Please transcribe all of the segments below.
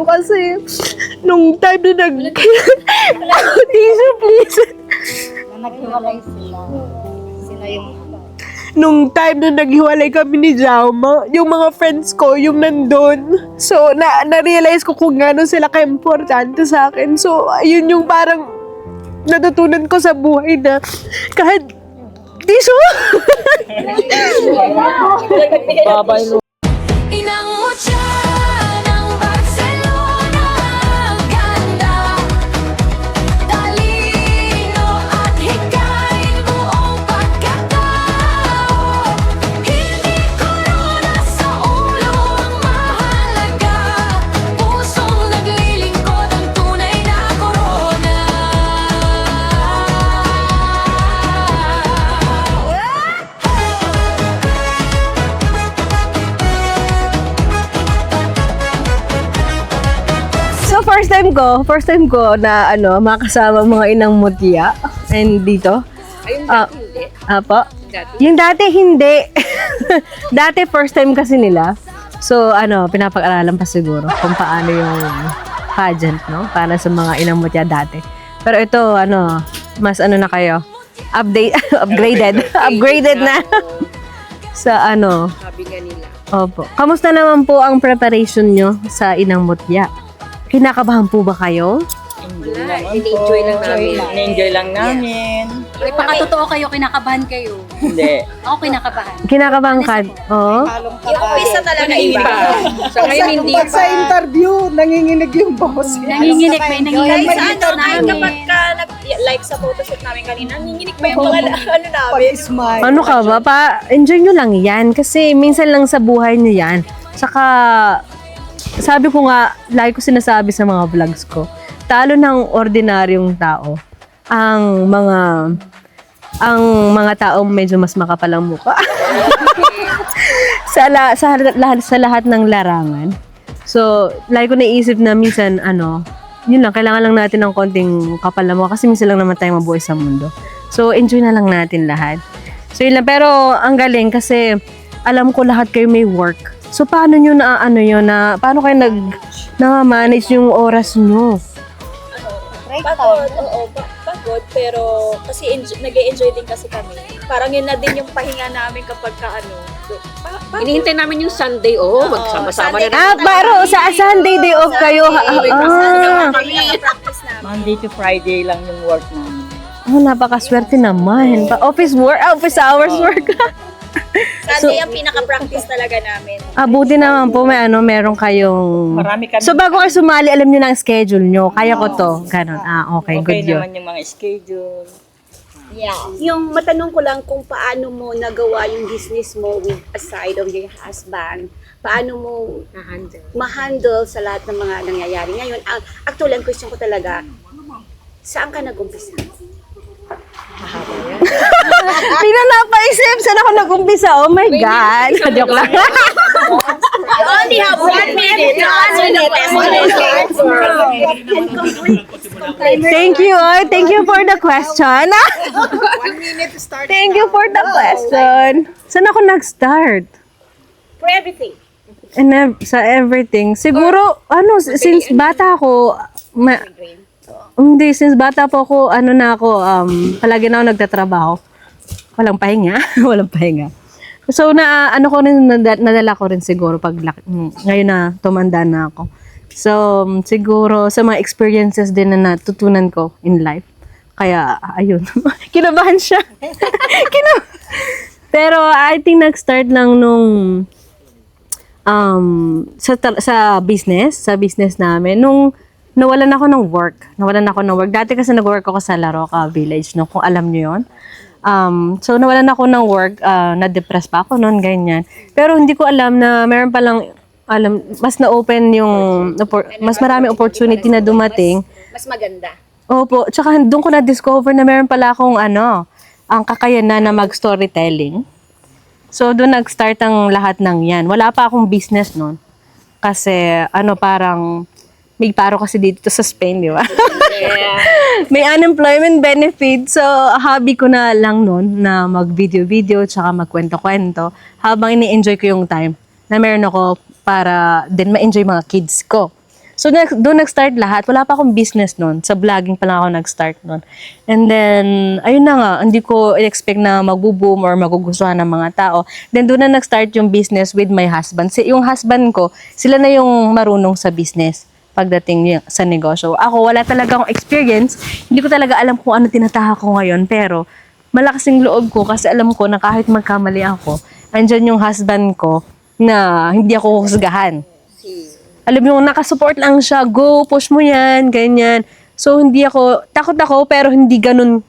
kasi nung time na tissue please. Naghiwalay sila. Sila yung Nung time na naghiwalay kami ni Jaume, yung mga friends ko, yung nandun. So, na-realize ko kung gano'n sila ka-importante sa akin. So, ayun yung parang natutunan ko sa buhay na kahit tissue. Babay. Inang mutya ng Barcelona, ganda, talino at hikain buong pagkatao. Hindi korona sa ulo ang mahalaga, pusong naglilingkod ang tunay na korona. So, first time ko na makasama mga inang mutya. And dito. Ayun, hindi. Apo. Dati. Yung dati hindi. Dati first time kasi nila. So, pinapag-aralan pa siguro kung paano yung pageant, no? Para sa mga inang mutya dati. Pero ito, mas na kayo. Upgraded na. Sa Sabi nga nila. Opo. Kamusta naman po ang preparation nyo sa inang mutya? Kinakabahan po ba kayo? Wala, in-enjoy lang namin. In-enjoy lang namin. Ay, pakatotoo kayo, kinakabahan kayo. Hindi. Ako kinakabahan. Kinakabahan ka? Oo. Yung umpisa talaga iba. Sa ngayon hindi Pag sa interview, nanginginig yung boss. Nanginginig, may nanginginig Kahit sa sa kahit namin. kapag ka nag-like sa photoshoot namin kanina, nanginginig pa yung mga namin. Pag-smile. Ano ka ba? Enjoy nyo lang yan. Kasi minsan lang sa buhay nyo yan. Saka, sabi ko nga, lagi ko sinasabi sa mga vlogs ko, talo ng ordinaryong tao, ang mga taong medyo mas makapalang mukha. sa lahat ng larangan. So, lagi ko naisip na minsan, yun lang, kailangan lang natin ng konting kapal na mukha kasi minsan lang naman tayo mabuhay sa mundo. So, enjoy na lang natin lahat. So, yun lang. Pero, ang galing kasi alam ko lahat kayo may work. So, paano nyo paano kayo na-manage yung oras nyo? Pagod, oo, pagod, pero kasi nag-e-enjoy din kasi kami. Parang yun na din yung pahinga namin kapag Hinihintay namin yung Sunday, magsama-sama na Ah, baro, sa Sunday day off kayo. practice namin. Monday to Friday lang yung work namin. Napakaswerte naman. Office hours work. Sunday ang pinaka-practice talaga namin. Buti naman po meron kayong... Marami kami. So, bago kayo sumali, alam nyo na ang schedule nyo. Kaya ko to. Ganon. Okay, Okay good yun. naman yung mga schedule. Yeah. Yung matanong ko lang kung paano mo nagawa yung business mo with aside of your husband. Paano mo ma-handle sa lahat ng mga nangyayari ngayon. Actually, ang question ko talaga, saan ka nag-umpisa? Hindi na napaisip. Saan ako nag-umpisa? Oh my God. Joke lang. You only have 1 minute to answer the question. Thank you. Thank you for the question. 1 minute to start. Thank you for the question. Saan ako nag-start? For everything. Sa everything. Siguro, since bata ako, since bata po ako, palagi na ako nagtatrabaho. Walang pahinga. Walang pahinga. So, nadala ko rin siguro ngayon na tumanda na ako. So, siguro sa mga experiences din na natutunan ko in life. Kaya, ayun. Kinabahan siya. Pero, I think nag-start lang nung sa business namin. Nung nawalan ako ng work. Dati kasi nag-work ako sa Laroca Village, no? Kung alam niyo 'yon. So nawalan ako ng work, na-depress pa ako noon, ganyan. Pero hindi ko alam na meron pa lang mas na-open yung mas maraming opportunity na dumating. Mas maganda. Opo, tsaka doon ko na-discover na meron pala akong ang kakayanan na mag-storytelling. So doon nag-start ang lahat ng 'yan. Wala pa akong business noon. Kasi parang may paro kasi dito sa Spain, di ba? Yeah. May unemployment benefit. So, hobby ko na lang noon na mag-video-video tsaka magkwento-kwento habang ini-enjoy ko yung time na meron ako para din ma-enjoy mga kids ko. So, doon nag-start lahat. Wala pa akong business noon. Sa vlogging pa lang ako nag-start noon. And then, ayun na nga, hindi ko expect na magbo-boom or magugustuhan ng mga tao. Then, doon na nag-start yung business with my husband. Yung husband ko, sila na yung marunong sa business pagdating sa negosyo. Ako, wala talaga akong experience. Hindi ko talaga alam kung ano tinatahak ko ngayon. Pero, malakas yung loob ko kasi alam ko na kahit magkamali ako, andyan yung husband ko na hindi ako husgahan. Alam mo, nakasupport lang siya, go, push mo yan, ganyan. So, hindi ako, takot ako, pero hindi ganun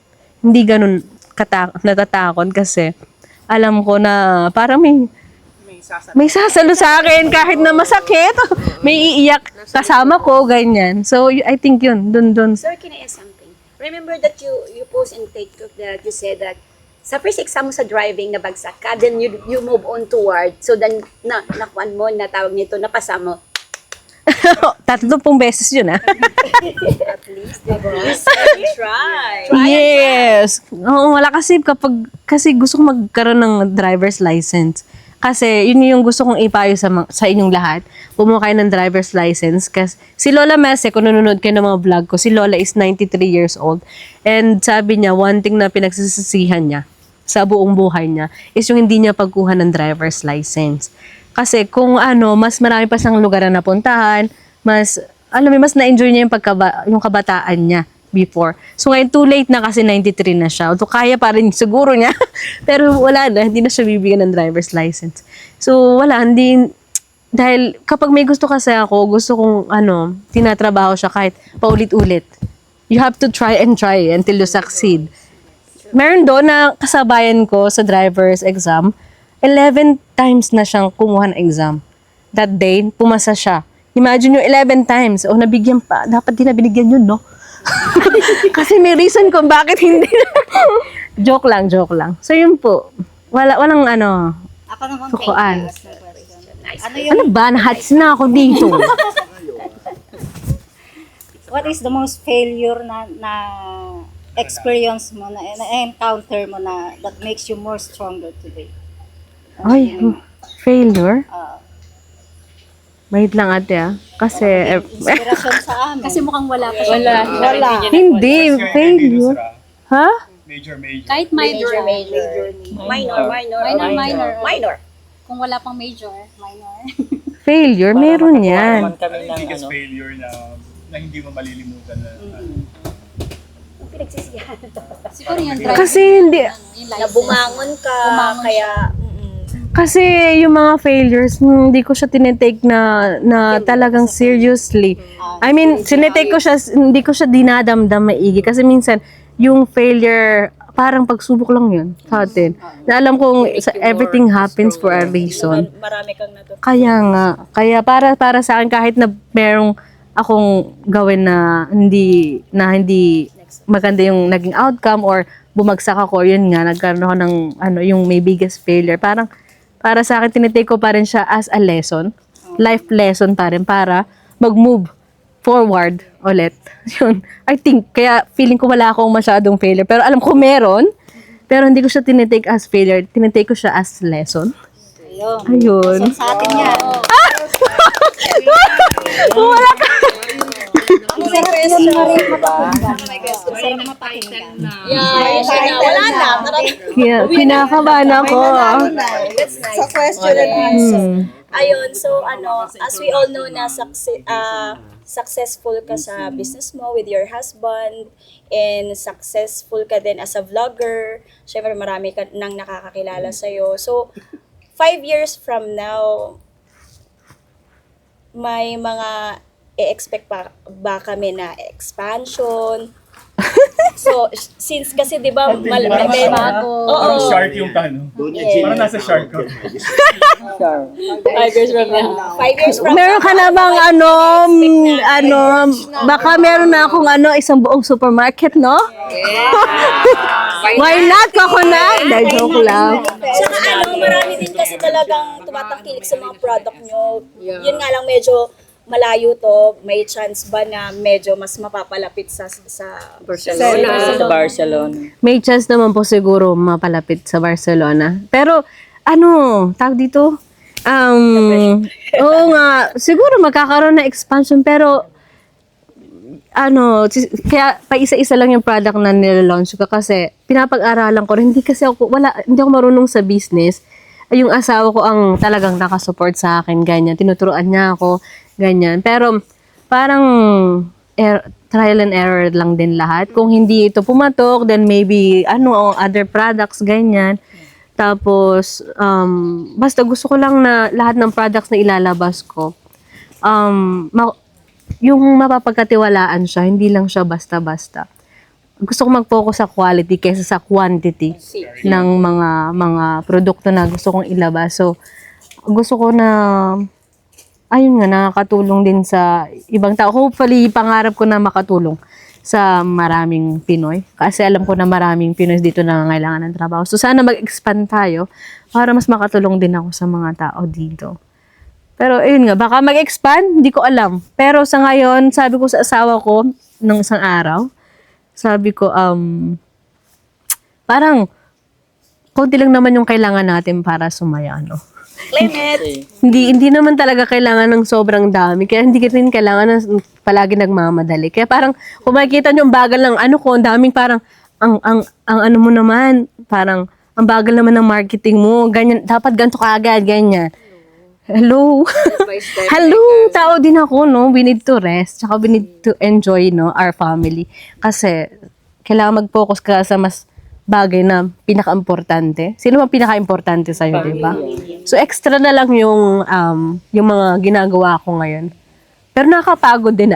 natatakot kasi alam ko na parang may sasalo sa akin kahit na masakit, may iiyak kasama ko, ganyan. So, I think yun, dun. Sir, can I ask something? Remember that you post in TikTok that you said that sa first exam mo sa driving, nabagsak ka, then you move on toward, so then, nakuan mo, natawag nito, napasa mo. 30 beses yun, ah. At least, diba? Try. Yes. Oo, wala kasi gusto ko magkaroon ng driver's license. Kasi yun yung gusto kong ipayo sa inyong lahat. Bumuha kayo ng driver's license. Kasi si Lola Mese, kung nanonood kayo ng mga vlog ko, si Lola is 93 years old. And sabi niya, one thing na pinagsisisihan niya sa buong buhay niya is yung hindi niya pagkuha ng driver's license. Kasi kung mas marami pa siyang lugar na napuntahan, mas na-enjoy niya yung kabataan niya before. So ngayon, too late na kasi 93 na siya. Although kaya pa rin siguro niya, pero wala na, hindi na siya bibigyan ng driver's license. So wala, dahil kapag may gusto kasi ako, gusto kong tinatrabaho siya kahit paulit-ulit. You have to try and try until you succeed. Meron doon na kasabayan ko sa driver's exam, 11 times na siyang kumuha ng exam. That day, pumasa siya. Imagine yung 11 times. O, nabigyan pa. Dapat din na binigyan yun, no? Kasi may reason kung bakit hindi. Joke lang. So, yun po. Walang Ako naman sukuan. Ano yung, Ano ba? Nahats na ako dito. what is the most failure na experience mo, na encounter mo na that makes you more stronger today? Ay, failure? Ah. Wait lang ate ah. Kasi, Inspirasyon sa amin. Kasi mukhang wala pa. Wala. hindi, failure. Ha? Kahit major. Minor. Kung wala pang major, minor. Failure, meron yan. biggest failure na hindi mo malilimutan na Pinagsisihan. Siguro yung driving. Kasi hindi, yung Na license. bumangon ka, Bumangon kaya... kasi yung mga failures, hindi ko siya tinitake na talagang seriously. I mean, sinitake ko siya, hindi ko siya dinadamdam maigi. Kasi minsan, yung failure, parang pagsubok lang yun sa atin. Na alam kong everything happens for a reason. Marami kang natutunan. Kaya nga. Kaya para sa akin, kahit na merong akong gawin na hindi maganda yung naging outcome or bumagsak ako, yun nga, nagkaroon ako ng yung may biggest failure. Parang, para sa akin, tinitake ko pa rin siya as a lesson. Life lesson pa rin para mag-move forward ulit. Yun. I think, kaya feeling ko wala akong masyadong failure. Pero alam ko meron. Pero hindi ko siya tinitake as failure. Tinitake ko siya as lesson. Ayun. Sa atin yan. Wala ka. Wala na. Kaya, kinakabahan ako. That's nice. Sa question and answer. Ayun, so as we all know na successful ka sa business mo with your husband and successful ka din as a vlogger. Syempre marami ka nang nakakakilala sa'yo. So, 5 years from now, may mga i-expect pa ba kami na expansion? So, since kasi 'di ba bago. parang shark yung tanong. Parang nasa shark ko. 5 years from now. 5 years from Meron ka na bang baka meron na akong isang buong supermarket, no? Why not? Coconut? Dahil joke lang. Saka marami din kasi talagang tumatangkilik sa mga product nyo. Yun nga lang medyo malayo to. May chance ba na medyo mas mapapalapit sa Barcelona. May chance naman po siguro mapalapit sa Barcelona. Pero, tawag dito? Oo nga, siguro magkakaroon ng expansion pero kaya pa isa-isa lang yung product na nilalaunch ko kasi pinapag-aralan ko rin. Hindi ako marunong sa business. Yung asawa ko ang talagang nakasupport sa akin, ganyan. Tinuturuan niya ako, ganyan. Pero parang trial and error lang din lahat. Kung hindi ito pumatok, then maybe other products, ganyan. Tapos, basta gusto ko lang na lahat ng products na ilalabas ko, yung mapapagkatiwalaan siya, hindi lang siya basta-basta. Gusto ko mag-focus sa quality kaysa sa quantity ng mga produkto na gusto kong ilabas. So, gusto ko na, ayun nga, nakakatulong din sa ibang tao. Hopefully, pangarap ko na makatulong sa maraming Pinoy. Kasi alam ko na maraming Pinoy dito na nangangailangan ng trabaho. So, sana mag-expand tayo para mas makatulong din ako sa mga tao dito. Pero, ayun nga, baka mag-expand, hindi ko alam. Pero sa ngayon, sabi ko sa asawa ko, nung isang araw, sabi ko, parang, konti lang naman yung kailangan natin para sumaya, no? Claim it! Hindi naman talaga kailangan ng sobrang dami. Kaya hindi rin kailangan ng palagi nagmamadali. Kaya parang, kung makikita nyo, ang bagal ng ko, ang daming parang, ang ano mo naman, parang, ang bagal naman ng marketing mo, ganyan, dapat ganito kaagad, ganyan. Hello. Hello, tao din ako, no? We need to rest, tsaka we need to enjoy, no, our family. Kasi, kailangan mag-focus ka sa mas bagay na pinaka-importante. Sino bang pinaka-importante sa'yo, di ba? So, extra na lang yung mga ginagawa ko ngayon. Pero nakakapagod din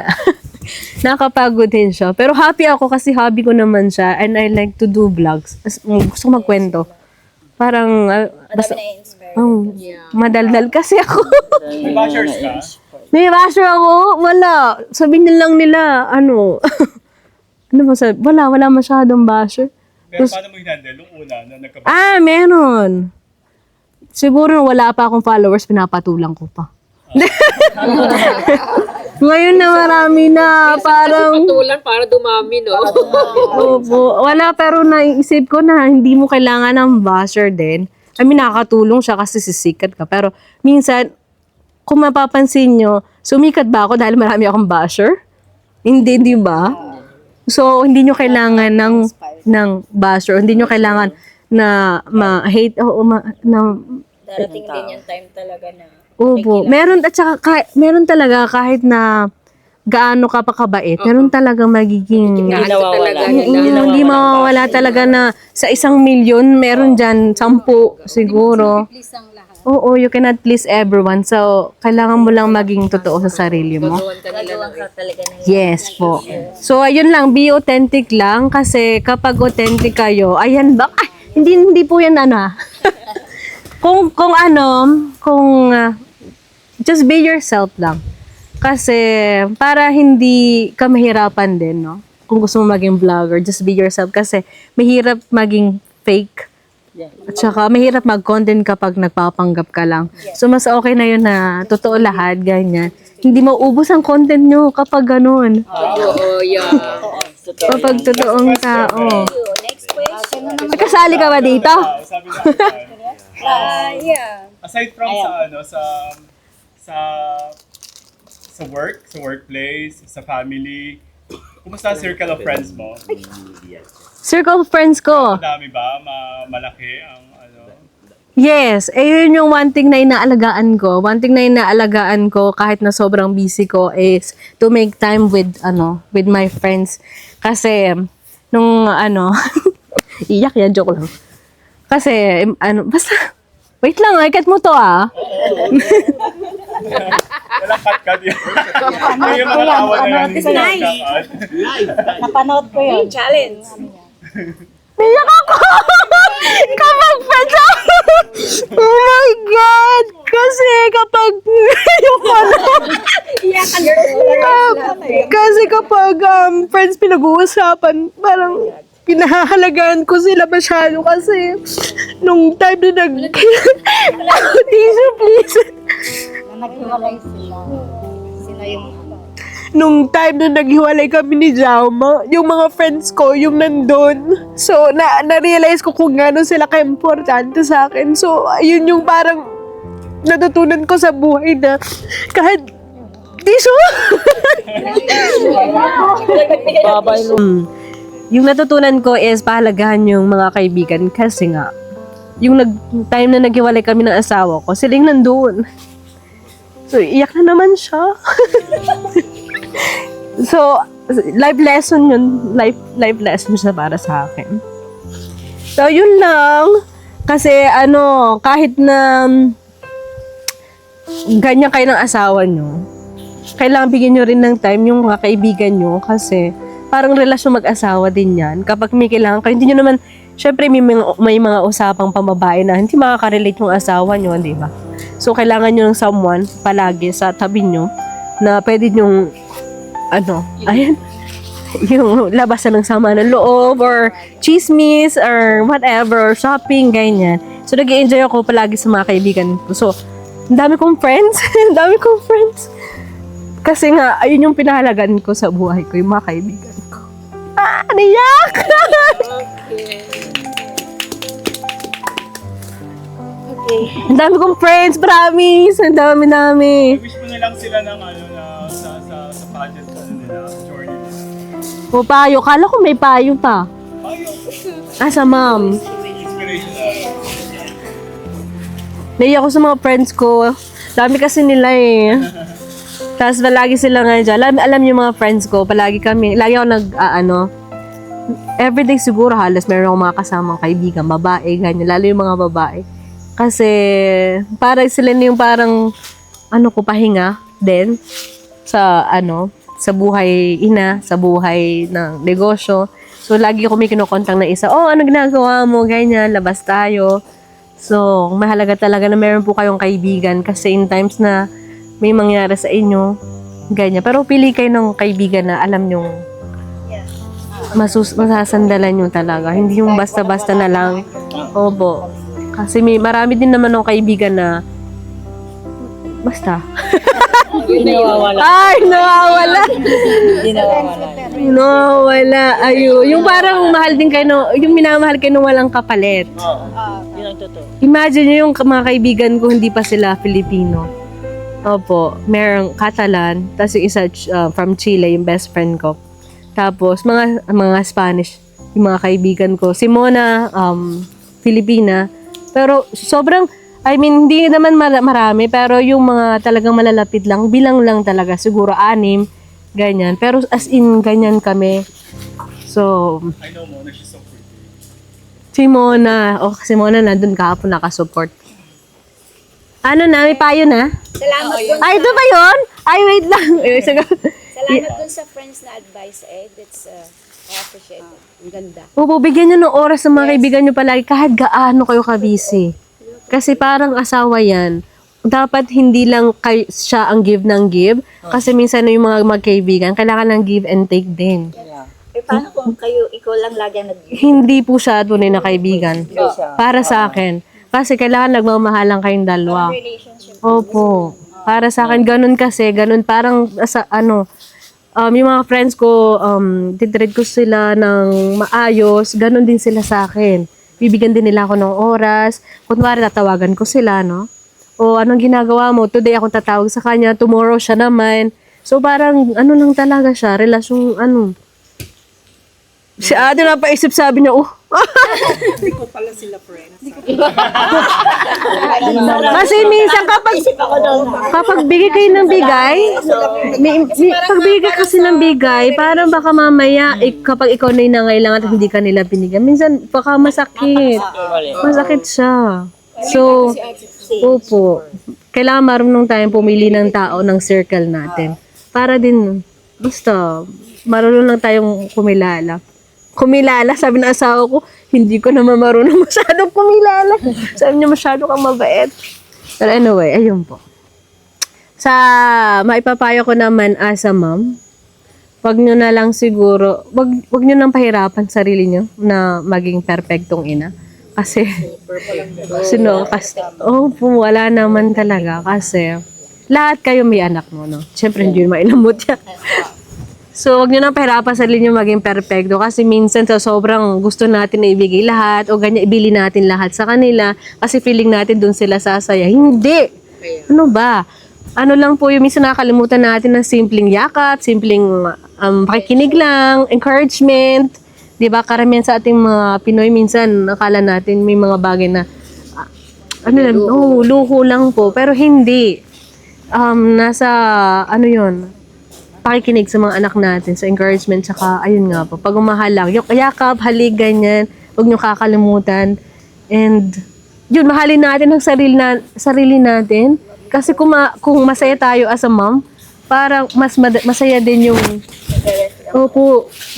Nakakapagod din siya. Pero happy ako kasi hobby ko naman siya and I like to do vlogs. Gusto ko magkwento. Parang, basta, madaldal kasi ako. May bashers ka? May basher ako? Wala. Sabihin na lang nila, ano ba sabi? Wala masyadong basher. Pero paano mo hinandle nung una na nagka-bash? Meron. Siguro wala pa akong followers, pinapatulang ko pa. Ngayon na marami na, parang... Patulan para dumami, no? Opo. Wala, pero naisip ko na hindi mo kailangan ng basher din. I mean, nakakatulong siya kasi sisikat ka. Pero minsan, kung mapapansin nyo, sumikat ba ako dahil marami akong basher? Hindi, di ba? So, hindi nyo kailangan ng basher. Hindi nyo kailangan na ma-hate o Darating din yung time talaga na Opo. Meron, at saka, meron talaga kahit na gaano ka pa kabait, meron talaga magiging... Hindi mawawala talaga na sa 1 milyon, meron dyan 10 siguro. Oo, you cannot please everyone. So, kailangan mo lang maging totoo sa sarili mo. Yes po. So, ayun lang, be authentic lang kasi kapag authentic kayo, ayan ba? Hindi po yan just be yourself lang. Kasi, para hindi ka mahirapan din, no? Kung gusto mo maging vlogger, just be yourself. Kasi, mahirap maging fake. At saka, mahirap mag-content kapag nagpapanggap ka lang. So, mas okay na yun na totoo lahat, ganyan. Hindi mauubos ang content nyo kapag ganun. Oo, yeah. Kapag totoong tao. Next question. Kasali ka ba dito? Sabi na, Yeah. aside from sa work, sa workplace, sa family, kumusta ang circle of friends mo? Circle of friends ko. Madami ba? Malaki ang Yes, yun yung one thing na inaalagaan ko. One thing na inaalagaan ko kahit na sobrang busy ko is to make time with my friends. Kasi nung iyak yan, joke lang. Kasi basta wait lang, ikat mo to walang cut-cut yun. Yung mga tawa na yan, hindi cut-cut. Napanood ko yun. Challenge. Iyak ako! Kapag friends ako! Oh my God! Kasi kapag kasi kapag friends pinag-uusapan, parang pinahahalagaan ko sila masyado kasi nung time na tissue please. Naghiwalay sila. Sila yung Nung time na naghiwalay kami ni Jaume, yung mga friends ko, yung nandun. So, na-realize ko kung gano'n sila ka-importante sa akin. So, ayun yung parang natutunan ko sa buhay na kahit tissue. Yung natutunan ko is pahalagahan yung mga kaibigan kasi nga, yung time na naghiwalay kami ng asawa ko, silang nandun. So, iyak na naman siya. So, life lesson yun. Life lesson siya para sa akin. So, yun lang. Kasi, kahit na ganyan kayo ng asawa nyo, kailangan bigyan nyo rin ng time yung mga kaibigan nyo kasi parang relasyon mag-asawa din yan. Kapag may kailangan kayo, hindi nyo naman, syempre may mga usapang pamabae na hindi makaka-relate yung asawa nyo, di ba? So, kailangan nyo ng someone palagi sa tabi nyo na pwede nyong, yung labasan ng sama ng loob or chismis or whatever, or shopping, ganyan. So, nag-i-enjoy ako palagi sa mga kaibigan ko. So, ang dami kong friends. Ang dami kong friends. Kasi nga, ayun yung pinahalagan ko sa buhay ko, yung mga kaibigan ko. Niyak! Ang dami kong friends, promise! Ang dami. Wish mo na lang sila ng sa pageant nila, journey nila. O payo, kala ko may payo pa. Sa ma'am. Inspirational. Naiyak ako sa mga friends ko. Dami kasi nila eh. Tapos palagi sila nga dyan. Alam yung mga friends ko, lagi ako everyday siguro halos meron akong mga kasamang kaibigan, babae, ganyan. Lalo yung mga babae. Kasi, para sila na yung parang, pahinga din sa buhay sa buhay ng negosyo. So, lagi ko may kinukontang na isa, ano ginagawa mo, ganyan, labas tayo. So, mahalaga talaga na meron po kayong kaibigan kasi in times na may mangyari sa inyo, ganyan. Pero pili kayo ng kaibigan na alam nyong masasandalan nyo talaga. Hindi yung basta-basta na lang. Opo. Kasi marami din naman ng kaibigan na basta. Ay, nawawala. Nawawala. Ayun. Yung parang mahal din kayo, yung minamahal kayo nung walang kapalit. Imagine nyo yung mga kaibigan ko, hindi pa sila Filipino. Opo, merong Catalan, tapos yung isa from Chile, yung best friend ko. Tapos, mga Spanish, yung mga kaibigan ko. Si Mona, Filipina. Pero, hindi naman marami, pero yung mga talagang malalapit lang, bilang lang talaga, siguro 6, ganyan. Pero as in, ganyan kami. So, I know Mona, she's so pretty. si Mona, si Mona nandun kahapon nakasupport. May payo na? Salamat dun. Ay, ito ba yun? Ay, wait lang. Salamat dun sa friends na advice, It's I appreciate it. Ang ganda. Bigyan nyo ng oras sa mga kaibigan nyo palagi kahit gaano kayo ka-busy. Kasi parang asawa yan. Dapat hindi lang siya ang give ng give. Kasi minsan yung mga magkaibigan, kailangan ng give and take din. Paano kung ikaw lang lagi Hindi po siya tunay na kaibigan. Para sa akin. Kasi kailangan nagmamahalan kayong dalawa. Opo. Para sa akin, ganun parang yung mga friends ko, titreat ko sila ng maayos, ganun din sila sa akin. Bibigyan din nila ako ng oras. Kunwari, tatawagan ko sila, no? O, anong ginagawa mo? Today ako tatawag sa kanya, tomorrow siya naman. So, parang, lang talaga siya, relasyong, Si Ate napaisip, sabi niya, Hindi ko pala sila friends. Kasi minsan kapag bigay kayo ng bigay, pag bigay kasi ng bigay, parang baka mamaya, kapag ikaw na yung nangailangan at hindi ka nila binigyan, minsan baka masakit. Masakit siya. So, opo. Kailangan marunong tayong pumili ng tao ng circle natin. Para din, basta, marunong lang tayong kumilala. Sabi ng asawa ko, hindi ko naman marunong masyadong kumilala. Sabi niya, masyado kang mabait. But anyway, ayun po. Maipapayo ko naman as a mom, wag nyo na lang siguro, wag nyo nang pahirapan sarili nyo na maging perfectong ina. Kasi, wala naman talaga. Kasi, lahat kayo may anak mo, no? Siyempre, hindi yun mailamot yan. So, wag nyo nang pahirapan sa sarili nyo maging perfecto kasi minsan sobrang gusto natin na ibigay lahat o ganyan, ibili natin lahat sa kanila kasi feeling natin dun sila sasaya. Hindi! Ano ba? Ano lang po yung minsan nakakalimutan natin ng simpleng yakap, simpleng pakikinig lang, encouragement. 'Di ba? Karamihan sa ating mga Pinoy minsan akala natin may mga bagay na luho lang po, pero hindi. Nasa yun, pakikinig sa mga anak natin, sa encouragement, saka ayun nga po, pagmamahal lang, yung yakap, halik, ganyan, huwag nyo kakalimutan. And yun, mahalin natin ang sarili natin. Kasi kung masaya tayo as a mom, parang masaya din yung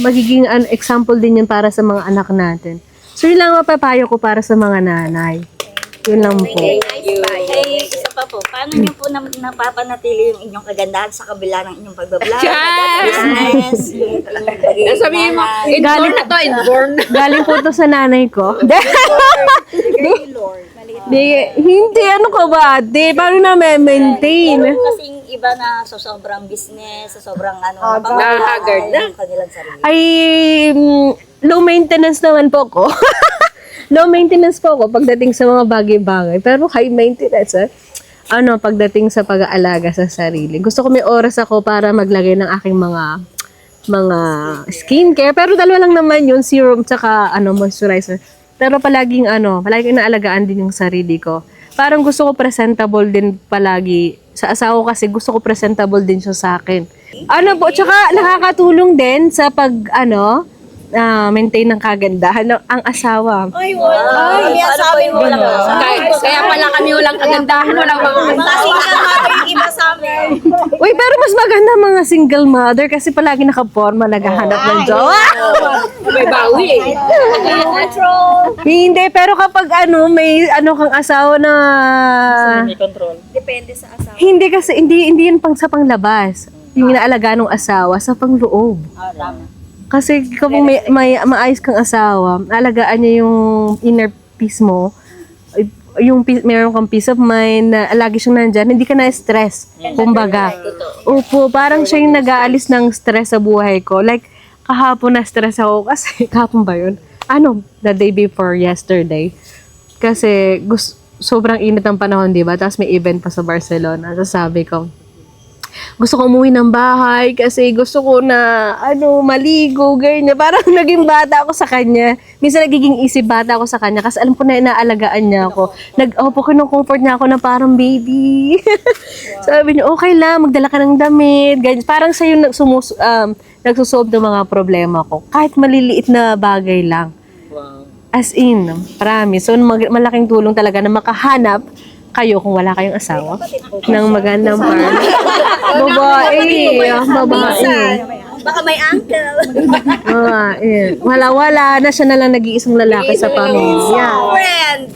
magiging an example din yun para sa mga anak natin. So yun lang mapapayo ko para sa mga nanay. Yun lang po. Ay, isa pa po, paano niyo po napapanatili yung inyong kagandahan sa kabila ng inyong pagbablog, business, yung inyong Sabihin mo, inborn na to, inborn. Galing po to sa nanay ko. Hindi, ano ka ba? Paano na maintain? kasing iba na sa sobrang business, sa sobrang Haggard na. yung kanilang sarili. Ay, low maintenance naman po ko. Low maintenance po ako pagdating sa mga bagay-bagay. Pero high maintenance, pagdating sa pag-aalaga sa sarili. Gusto ko may oras ako para maglagay ng aking mga skincare. Pero dalawa lang naman yun, serum tsaka moisturizer. Pero palaging naalagaan din yung sarili ko. Parang gusto ko presentable din palagi. Sa asawa ko kasi gusto ko presentable din siya sa akin. Tsaka nakakatulong din sa maintain ng kagandahan ang asawa. Ay, sabi mo lang. Kaya pala kami walang kagandahan, walang mga Single mother yung iba sa amin. Uy, pero mas maganda mga single mother kasi palagi nakaporma, naghahanap ng jowa. may bawi eh. Hindi, pero kapag may kang asawa na... May control. Depende sa asawa. Hindi kasi, hindi yun sa panglabas. Yung inaalaga ng asawa sa pangloob. Tama. Kasi kapag may maayos kang asawa, alagaan niya yung inner peace mo, meron kang peace of mind, na lagi siyang nandyan, hindi ka na-stress. Kumbaga. Opo, parang siya yung nag-aalis ng stress sa buhay ko. Like, kahapon na-stress ako kasi, kahapon ba yun? The day before yesterday. Kasi sobrang init ang panahon, di ba? Tapos may event pa sa Barcelona. So sabi ko, gusto ko umuwi ng bahay kasi gusto ko na maligo, ganyan. Parang naging bata ako sa kanya. Minsan nagiging isip bata ako sa kanya kasi alam ko na inaalagaan niya ako. Kinocomfort niya ako na parang baby. Sabi niya, okay lang, magdala ka ng damit, ganyan. Parang siya yung nagsusolve ng mga problema ko. Kahit maliliit na bagay lang. Wow. As in, promise. So, malaking tulong talaga na makahanap kayo kung wala kayong asawa ng magandang partner. Babae. Baka may uncle. Wala na siya na lang nag-iisang lalaki sa pamilya. Friend.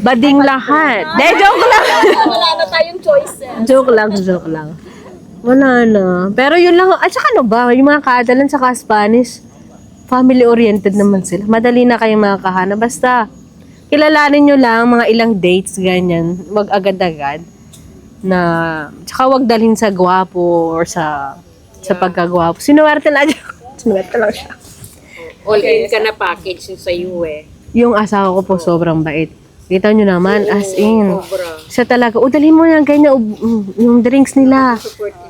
Bading lahat. Joke lang. Wala na tayong choices. Joke lang. Wala na. Pero yun lang. At saka yung mga Catalan saka Spanish, family-oriented naman sila. Madali na kayong makakahanap. Basta, kilalanin nyo lang mga ilang dates, ganyan. Wag agad-agad. Tsaka wag dalhin sa gwapo or sa pagkagwapo. Sinuwerte lang siya. All in ka na package sa iyo eh. Yung asawa ko po sobrang bait. Kita nyo naman, as in. Sobra. Siya talaga, dalhin mo na ganyan, yung drinks nila.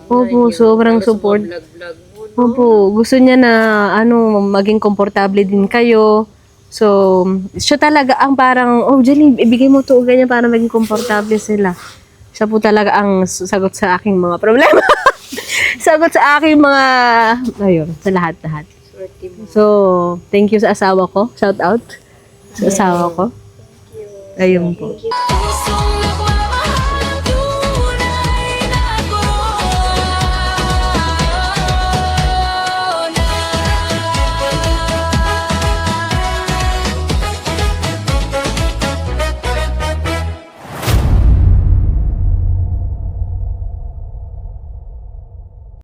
Opo, sobrang support. Vlog-vlog mo. Opo, gusto niya na maging komportable din kayo. So, siya talaga ang parang, Jeline, ibigay mo to ganyan para maging komportable sila. Siya po talaga ang sagot sa aking mga problema. Sagot sa aking mga, sa lahat-lahat. So, thank you sa asawa ko. Shout out sa asawa ko. Ayun po. Pusong nagmamahal